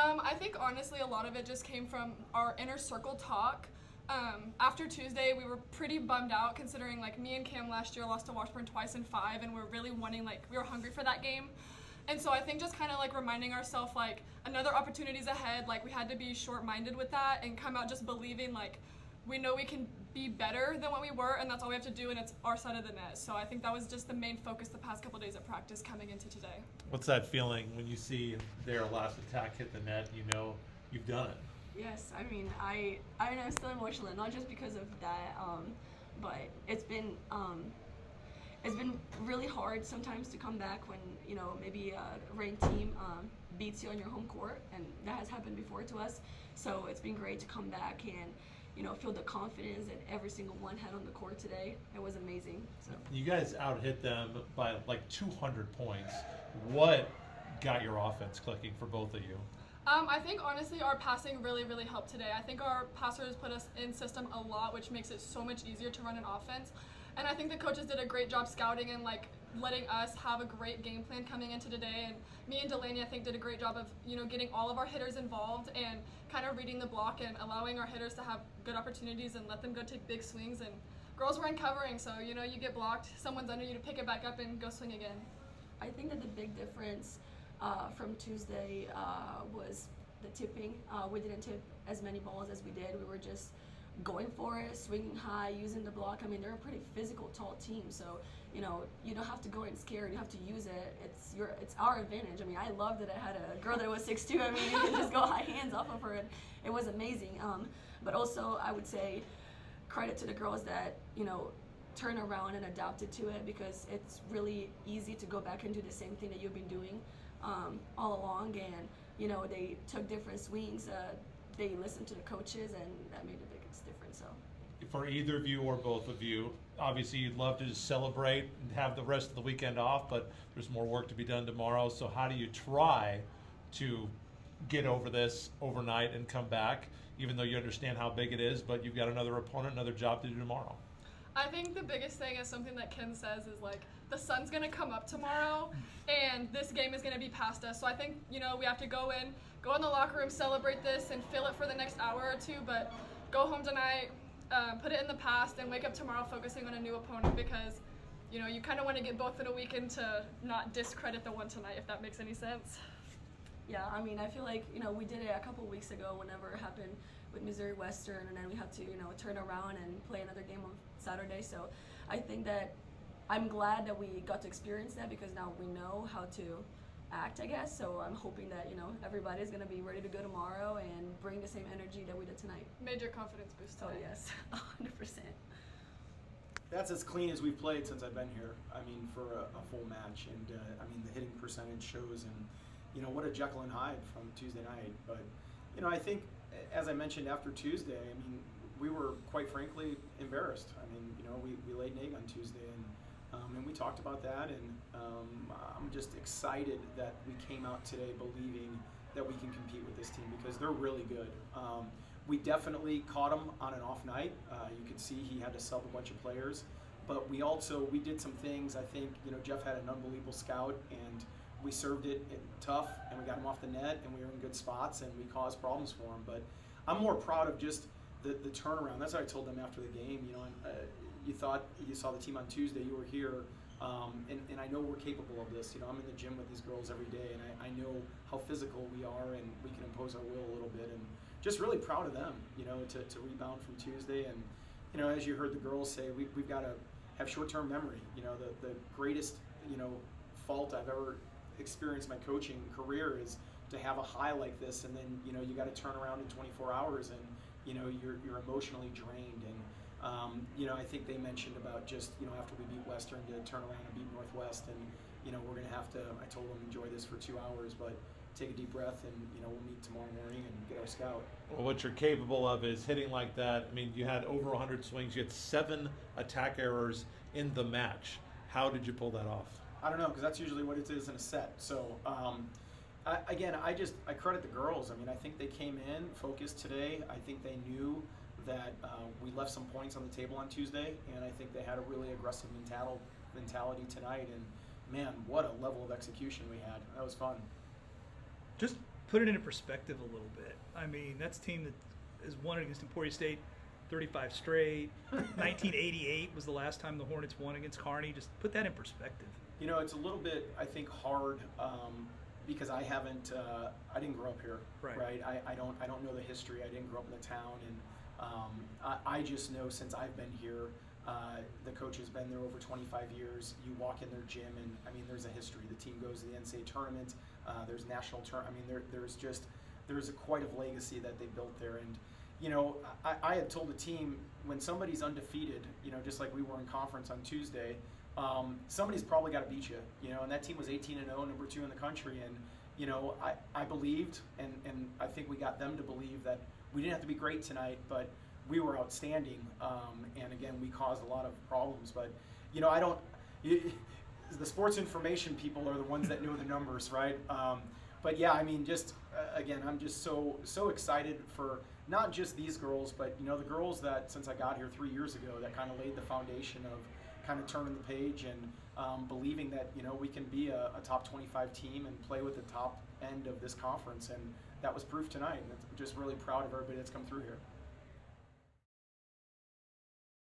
I think honestly a lot of it just came from our inner circle talk. After Tuesday, we were pretty bummed out considering like me and Cam last year lost to Washburn twice in 5, and we're really wanting, like, we were hungry for that game. And so I think just kind of like reminding ourselves like another opportunity's ahead, like we had to be short-minded with that and come out just believing like we know we can be better than what we were, and that's all we have to do, and it's our side of the net. So I think that was just the main focus the past couple of days of practice coming into today. What's that feeling when you see their last attack hit the net? You know you've done it. Yes, I mean, I know I'm still emotional, not just because of that, but it's been really hard sometimes to come back when, you know, maybe a ranked team beats you on your home court, and that has happened before to us. So it's been great to come back and, you know, feel the confidence that every single one had on the court today. It was amazing. So You guys out-hit them by like 200 points. What got your offense clicking for both of you? I think honestly our passing really, really helped today. I think our passers put us in system a lot, which makes it so much easier to run an offense. And I think the coaches did a great job scouting and like letting us have a great game plan coming into today. And me and Delaney, I think, did a great job of, you know, getting all of our hitters involved and kind of reading the block and allowing our hitters to have good opportunities and let them go take big swings. And girls weren't covering, so, you know, you get blocked, someone's under you to pick it back up and go swing again. I think that the big difference from Tuesday was the tipping. We didn't tip as many balls as we did. We were just going for it, swinging high, using the block. I mean, they're a pretty physical, tall team, so, you know, you don't have to go in scared. You have to use it. It's our advantage. I mean, I loved that I had a girl that was 6'2". I mean, you could just go high hands off of her, and it was amazing. But also, I would say credit to the girls that, you know, turn around and adapted to it, because it's really easy to go back and do the same thing that you've been doing all along. And, you know, they took different swings. They listened to the coaches, and that made the biggest difference. So, For either of you or both of you, obviously you'd love to just celebrate and have the rest of the weekend off, but there's more work to be done tomorrow. So how do you try to get over this overnight and come back, even though you understand how big it is, but you've got another opponent, another job to do tomorrow? I think the biggest thing is something that Ken says is like, the sun's gonna come up tomorrow and this game is gonna be past us. So I think, you know, we have to go in the locker room, celebrate this and feel it for the next hour or two, but go home tonight, put it in the past, and wake up tomorrow focusing on a new opponent, because, you know, you kind of want to get both in a weekend to not discredit the one tonight, if that makes any sense. yeah, I mean, I feel like, you know, we did it a couple weeks ago whenever it happened with Missouri Western, and then we had to, you know, turn around and play another game on Saturday. So I think that I'm glad that we got to experience that, because now we know how to act, I guess. So I'm hoping that, you know, everybody's going to be ready to go tomorrow and bring the same energy that we did tonight. Major confidence boost So today. yes, 100%. That's as clean as we've played since I've been here. I mean, for a full match, and I mean, the hitting percentage shows, and, you know, what a Jekyll and Hyde from Tuesday night. But, you know, I think, as I mentioned after Tuesday, I mean, we were quite frankly embarrassed. I mean, you know, we laid an egg on Tuesday, and we talked about that, and I'm just excited that we came out today believing that we can compete with this team, because they're really good. We definitely caught him on an off night. You could see he had to sub a bunch of players, but we did some things. I think, you know, Jeff had an unbelievable scout, and we served it tough, and we got him off the net, and we were in good spots, and we caused problems for him. But I'm more proud of just the turnaround. That's what I told them after the game. You know, you thought you saw the team on Tuesday, you were here, and I know we're capable of this. You know, I'm in the gym with these girls every day, and I know how physical we are, and we can impose our will a little bit, and just really proud of them, you know, to rebound from Tuesday. And, you know, as you heard the girls say, we've got to have short-term memory. You know, the greatest, you know, fault I've ever experienced in my coaching career is to have a high like this, and then, you know, you got to turn around in 24 hours, and, you know, you're emotionally drained. And you know, I think they mentioned about just, you know, after we beat Western, to turn around and beat Northwest, and, you know, we're going to have to, I told them, enjoy this for 2 hours, but take a deep breath, and, you know, we'll meet tomorrow morning and get our scout. Well, what you're capable of is hitting like that. I mean, you had over 100 swings. You had 7 attack errors in the match. How did you pull that off? I don't know, because that's usually what it is in a set. So, I credit the girls. I mean, I think they came in focused today. I think they knew that we left some points on the table on Tuesday, and I think they had a really aggressive mentality tonight. And, man, what a level of execution we had. That was fun. Just put it into perspective a little bit. I mean, that's a team that has won against Emporia State 35 straight. 1988 was the last time the Hornets won against Kearney. Just put that in perspective. You know, it's a little bit, I think, hard because I haven't, I didn't grow up here, Right. I don't know the history. I didn't grow up in the town, and I just know since I've been here, the coach has been there over 25 years. You walk in their gym, and I mean, there's a history. The team goes to the NCAA tournament. There's national tournament. I mean, there's quite a legacy that they built there, and you know, I had told the team when somebody's undefeated, you know, just like we were in conference on Tuesday, somebody's probably got to beat you, you know, and that team was 18-0, number 2 in the country, and you know, I believed, and I think we got them to believe that we didn't have to be great tonight, but we were outstanding, and again, we caused a lot of problems, but you know, the sports information people are the ones that know the numbers, right? But yeah, I mean, just again, I'm just so excited for not just these girls, but you know, the girls that since I got here 3 years ago that kind of laid the foundation of kind of turning the page and believing that, you know, we can be a top 25 team and play with the top end of this conference, and that was proof tonight, and I'm just really proud of everybody that's come through here.